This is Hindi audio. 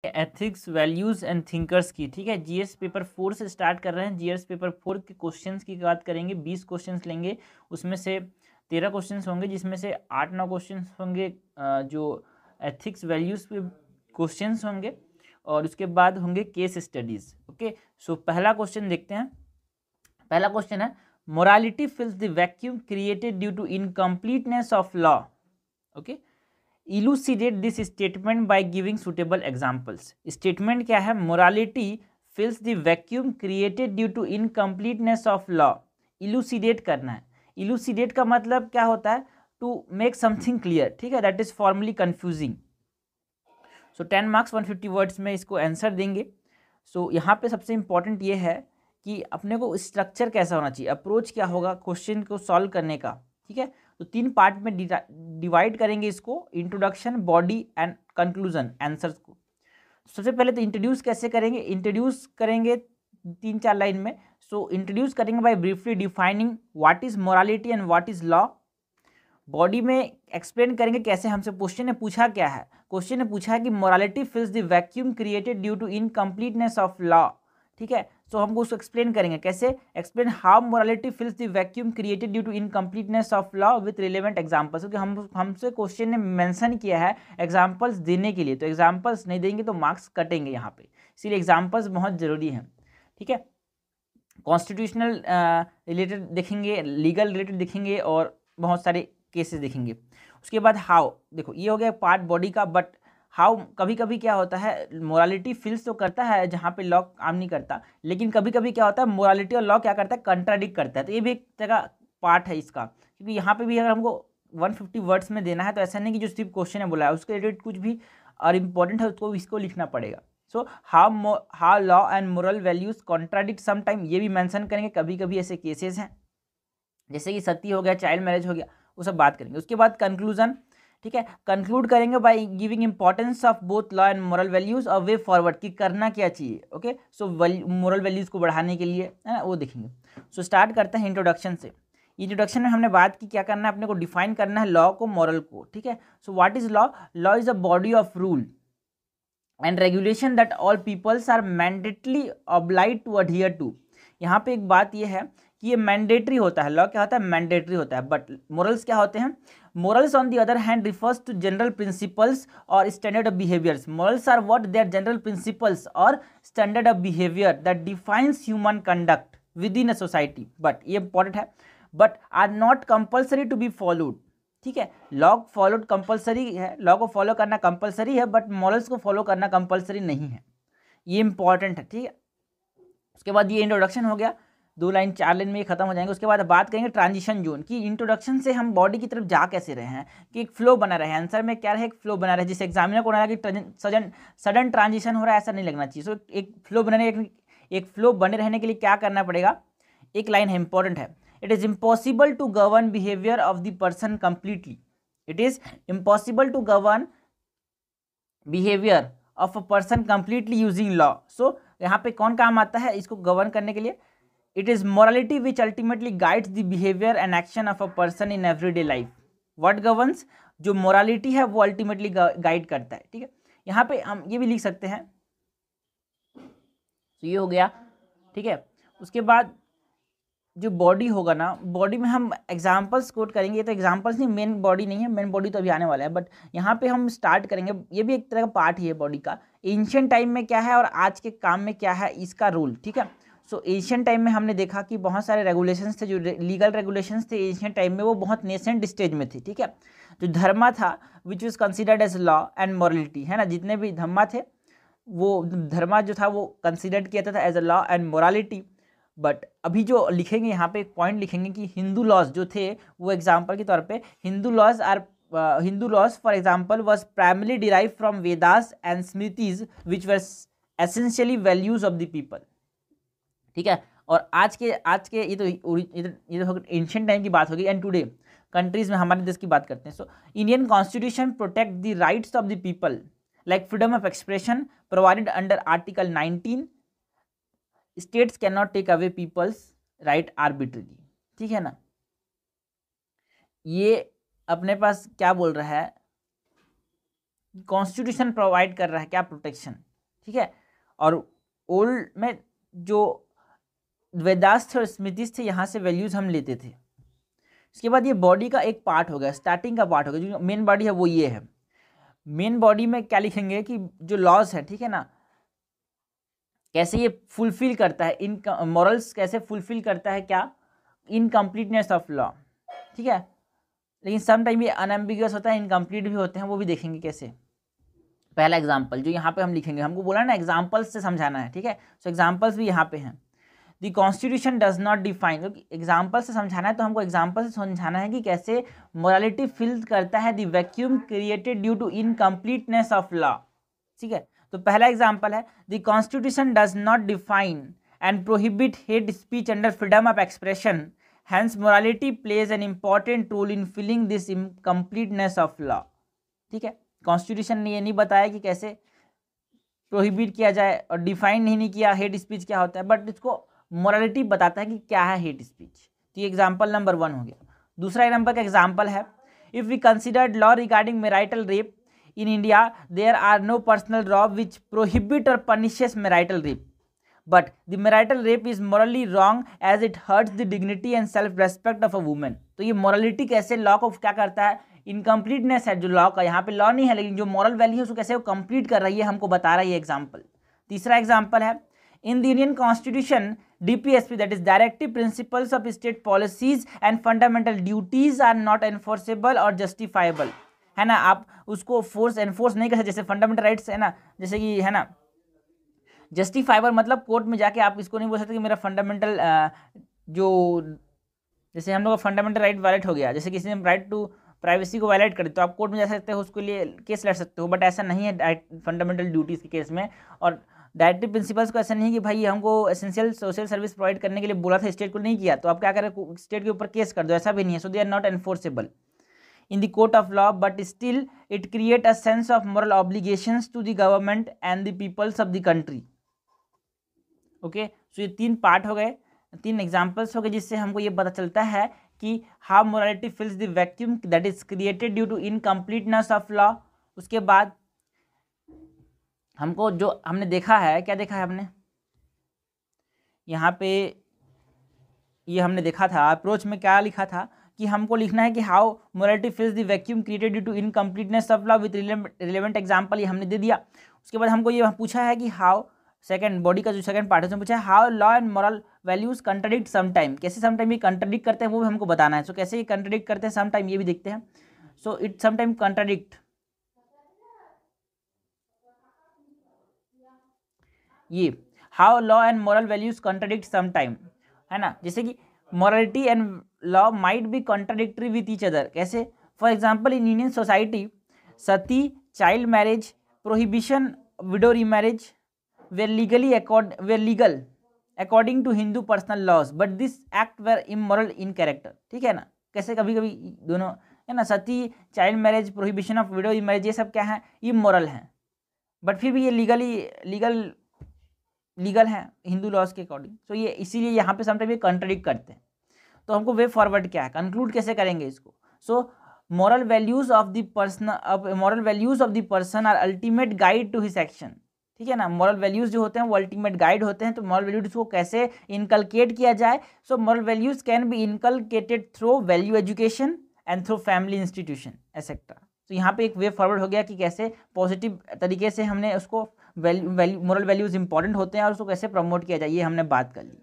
एथिक्स वैल्यूज एंड थिंकर्स की, ठीक है। जीएस पेपर 4 से स्टार्ट कर रहे हैं। जीएस पेपर 4 के क्वेश्चंस की बात करेंगे। 20 क्वेश्चंस लेंगे, उसमें से 13 क्वेश्चंस होंगे, जिसमें से 8-9 क्वेश्चंस होंगे जो एथिक्स वैल्यूज पे क्वेश्चंस होंगे, और उसके बाद होंगे केस स्टडीज। ओके, सो पहला क्वेश्चन देखते हैं। पहला क्वेश्चन है, morality fills the vacuum created due to incompleteness of law. Okay, elucidate this statement by giving suitable examples. Statement क्या है? Morality fills the vacuum created due to incompleteness of law. Elucidate करना है। इलूसिडेट का मतलब क्या होता है? टू मेक समथिंग क्लियर, ठीक है, that is formally confusing. So 10 marks 150 words में इसको आंसर देंगे। सो यहाँ पे सबसे इंपॉर्टेंट ये है कि अपने को स्ट्रक्चर कैसा होना चाहिए, अप्रोच क्या होगा क्वेश्चन को सॉल्व करने का, ठीक है। तो 3 पार्ट में डिवाइड करेंगे इसको, introduction, body and conclusion, answers को। सबसे पहले तो इंट्रोड्यूस कैसे करेंगे? इंट्रोड्यूस करेंगे 3-4 लाइन में। सो इंट्रोड्यूस करेंगे by briefly defining what is morality and what is law. Body में एक्सप्लेन करेंगे कैसे, हमसे क्वेश्चन ने पूछा क्या है। क्वेश्चन ने पूछा है कि morality fills the vacuum created due to incompleteness of law, ठीक है। सो हमको उसको एक्सप्लेन करेंगे कैसे। Explain how morality fills the vacuum created due to incompleteness of law with relevant examples. क्योंकि हमसे क्वेश्चन ने मेंशन किया है एग्जांपल्स देने के लिए, तो एग्जांपल्स नहीं देंगे तो मार्क्स कटेंगे यहाँ पे, इसीलिए एग्जांपल्स बहुत जरूरी हैं, ठीक है। कॉन्स्टिट्यूशनल रिलेटेड देखेंगे, लीगल रिलेटेड देखेंगे, और बहुत सारे केसेस देखेंगे। उसके बाद हाउ, देखो ये हो गया पार्ट बॉडी का, बट हाउ कभी कभी क्या होता है, मोरालिटी फील्स तो करता है जहाँ पे लॉ काम नहीं करता, लेकिन कभी कभी क्या होता है मोरालिटी और लॉ क्या करता है, कंट्राडिक्ट करता है। तो ये भी एक तरह पार्ट है इसका, क्योंकि यहाँ पे भी अगर हमको 150 वर्ड्स में देना है तो ऐसा नहीं कि जो सिर्फ क्वेश्चन है बोला है उसके रिलेटेड कुछ भी और इम्पोर्टेंट है उसको इसको लिखना पड़ेगा। So how law and moral values contradict sometime, ये भी मेंशन करेंगे। कभी कभी ऐसे केसेस हैं जैसे कि सती हो गया, चाइल्ड मैरिज हो गया, वो सब बात करेंगे। उसके बाद कंक्लूजन, ठीक है, कंक्लूड करेंगे by giving importance of both law and moral values और वे फॉरवर्ड, कि करना क्या चाहिए। ओके, सो मोरल वैल्यूज को बढ़ाने के लिए है ना, वो देखेंगे। सो स्टार्ट करते हैं इंट्रोडक्शन से। इंट्रोडक्शन में हमने बात की क्या करना है, अपने को डिफाइन करना है लॉ को, मोरल को, ठीक है। So what is law? Law is a body of rule and regulation that all peoples are mandatorily obliged to adhere to. यहाँ पे एक बात ये है कि ये मैंडेटरी होता है, लॉ क्या होता है, मैंडेटरी होता है, बट मोरल्स क्या होते हैं? Morals on the other hand refers to general principles और standard of behaviours. Morals are what? They are general principles और standard of behaviour that defines human conduct within a society, but ये इंपॉर्टेंट है, but are not compulsory to be followed, ठीक है। लॉ फॉलोड कंपलसरी है, लॉ को फॉलो करना कंपलसरी है, बट मॉरल्स को फॉलो करना कंपलसरी नहीं है, ये इंपॉर्टेंट है, ठीक है। उसके बाद ये इंट्रोडक्शन हो गया, 2 लाइन 4 लाइन में ये खत्म हो जाएंगे। उसके बाद बात करेंगे ट्रांजिशन जोन की। इंट्रोडक्शन से हम बॉडी की तरफ जा कैसे रहे हैं, कि एक फ्लो बना रहे हैं, आंसर में क्या रहे, एक फ्लो बना रहे, जिससे एग्जामिनर को ना लगे कि सडन ट्रांजिशन हो रहा है, ऐसा नहीं लगना चाहिए। सो एक फ्लो बने, एक फ्लो बने रहने के लिए क्या करना पड़ेगा, एक लाइन है इंपॉर्टेंट है, it is impossible to govern behaviour of the person completely. It is impossible to govern behaviour of a person completely using law. So यहाँ पे कौन काम आता है इसको गवर्न करने के लिए? It is morality which ultimately guides the behaviour and action of a person in everyday life. What governs? जो मोरालिटी है वो अल्टीमेटली गाइड करता है, ठीक है। यहाँ पे हम ये भी लिख सकते हैं, तो ये हो गया, ठीक है। उसके बाद जो बॉडी होगा ना, बॉडी में हम एग्जांपल्स कोट करेंगे। ये तो एग्जांपल्स नहीं, मेन बॉडी नहीं है, मेन बॉडी तो अभी आने वाला है, बट यहाँ पे हम स्टार्ट करेंगे। ये भी एक तरह का पार्ट ही है बॉडी का, एंशिएंट टाइम में क्या है और आज के काम में क्या है, इसका रोल, ठीक है। सो एंशिएंट टाइम में हमने देखा कि बहुत सारे रेगुलेशंस थे, जो लीगल रेगुलेशंस थे एंशिएंट टाइम में, वो बहुत नेसेंट स्टेज में थे, ठीक है। जो धर्मा था which was considered as law and morality, है ना, जितने भी धर्मा थे वो धर्मा जो था वो कंसिडर्ड किया था as a law and morality. But अभी जो लिखेंगे यहाँ पे एक पॉइंट लिखेंगे कि हिंदू लॉज जो थे वो एग्जाम्पल के तौर पे Hindu laws for example was primarily derive from Vedas and Smritis which were essentially values of the people, ठीक है। और आज के ये तो एंशिएंट टाइम की बात होगी, एंड टुडे कंट्रीज में हमारे देश की बात करते हैं। So Indian constitution protect the rights of the people like freedom of expression provided under article 19, states can not take away peoples right arbitrarily, ठीक है ना। ये अपने पास क्या बोल रहा है, कॉन्स्टिट्यूशन प्रोवाइड कर रहा है क्या, प्रोटेक्शन, ठीक है। और ओल्ड में जो वेदास थे और स्मृतिस थे, यहाँ से वैल्यूज हम लेते थे। इसके बाद ये बॉडी का एक पार्ट हो गया, स्टार्टिंग का पार्ट हो गया, जो मेन बॉडी है वो ये है। मेन बॉडी में क्या लिखेंगे कि जो लॉज है, ठीक है ना, कैसे ये फुलफिल करता है, इन मॉरल्स कैसे फुलफिल करता है, क्या, इनकम्प्लीटनेस ऑफ लॉ, ठीक है। लेकिन सम टाइम ये अनएम्बिगुअस होता है, इनकम्प्लीट भी होते हैं, वो भी देखेंगे कैसे। पहला एग्जाम्पल जो यहाँ पे हम लिखेंगे, हमको बोला ना एग्जाम्पल्स से समझाना है, ठीक है। सो एग्जाम्पल्स भी यहाँ पे हैं। The constitution does not define, क्योंकि एग्जाम्पल से समझाना है तो हमको एग्जाम्पल से समझाना है कि कैसे मोरालिटी फिल करता है the vacuum created due to incompleteness of law, ठीक है। तो पहला एग्जाम्पल है, the constitution does not define and prohibit hate speech under freedom of expression, hence morality plays an important role in filling this incompleteness of law, ठीक है। कॉन्स्टिट्यूशन ने ये नहीं बताया कि कैसे प्रोहिबिट किया जाए और डिफाइन नहीं किया हेट स्पीच क्या होता है, बट इसको मोरालिटी बताता है कि क्या है हेट स्पीच। तो ये एग्जाम्पल नंबर 1 हो गया। दूसरा नंबर का एग्जाम्पल है, if we considered law regarding marital rape in India there are no personal law which prohibit और punishes marital rape, but the marital rape is morally wrong as it hurts the dignity and self respect of a women. तो ये मोरालिटी कैसे लॉ को क्या करता है, इनकम्प्लीटनेस है जो लॉ का, यहाँ पे लॉ नहीं है लेकिन जो मॉरल वैल्यू है उसको कैसे वो कंप्लीट कर रही है, हमको बता रहा है ये एग्जाम्पल। तीसरा एग्जाम्पल है, in the Indian constitution DPSP, that is directive principles of state policies and fundamental duties are not enforceable or justifiable, है ना। आप उसको एनफोर्स नहीं कर सकते, जैसे फंडामेंटल राइट्स है ना, जैसे कि है ना जस्टिफाइबल, मतलब कोर्ट में जाके आप इसको नहीं बोल सकते कि मेरा फंडामेंटल जो, जैसे हम लोग का फंडामेंटल राइट वायलेट हो गया, जैसे किसी ने राइट टू प्राइवेसी को वायलेट करे तो आप कोर्ट में जा सकते हो, उसके लिए केस लड़ सकते हो, बट ऐसा नहीं है फंडामेंटल ड्यूटीज़ के केस में। और डायरेक्टिव प्रिंसिपल्स को ऐसा नहीं कि भाई हमको एसेंशियल सोशल सर्विस प्रोवाइड करने के लिए बोला था, स्टेट को नहीं किया तो आप क्या करें, स्टेट के ऊपर केस कर दो, ऐसा भी नहीं है। So they are not enforceable in the court of law, but still it create a sense of moral obligations to the government and the peoples of the country. Okay, so ये 3 पार्ट हो गए, 3 एग्जाम्पल्स हो गए, जिससे हमको ये पता चलता है कि how morality fills the vacuum that is created due to incompleteness of law. उसके बाद हमको जो हमने देखा है, क्या देखा है हमने यहाँ पे, ये हमने देखा था अप्रोच में क्या लिखा था कि हमको लिखना है कि how morality fills the vacuum created due to incompleteness of law with relevant example, ये हमने दे दिया। उसके बाद हमको ये पूछा है कि हाउ, सेकंड बॉडी का जो सेकंड पार्ट है उसमें पूछा है how law and moral values contradict some time, कैसे सम टाइम ये कंट्राडिक्ट करते हैं वो भी हमको बताना है। सो कैसे ये कंट्राडिक्ट करते हैं सम टाइम, ये भी देखते हैं। So it some time contradict, ये how law and moral values contradict some time, है ना। जैसे कि morality and law might be contradictory with each other, कैसे, for example in Indian society sati, child marriage, prohibition, widow remarriage were legal according to Hindu personal laws, but this act were immoral in character, ठीक है ना। कैसे कभी कभी दोनों है ना, sati, child marriage, prohibition of widow marriage, ये सब क्या है, इमोरल हैं, बट फिर भी ये लीगल हैं हिंदू लॉज के अकॉर्डिंग। सो ये इसीलिए यहाँ पे समटाइम ये कंट्राडिक्ट करते हैं। तो हमको वे फॉरवर्ड क्या है, कंक्लूड कैसे करेंगे इसको। सो moral values of the person are ultimate guide to his action, ठीक है ना। मॉरल वैल्यूज जो होते हैं वो अल्टीमेट गाइड होते हैं, तो मॉरल वैल्यूज को कैसे इनकलकेट किया जाए। So moral values can be inculcated through value education and through family institution etcetera. तो यहाँ पे एक वे फॉरवर्ड हो गया कि कैसे पॉजिटिव तरीके से हमने उसको मॉरल वैल्यूज इंपॉर्टेंट होते हैं और उसको कैसे प्रमोट किया जाए, ये हमने बात कर ली।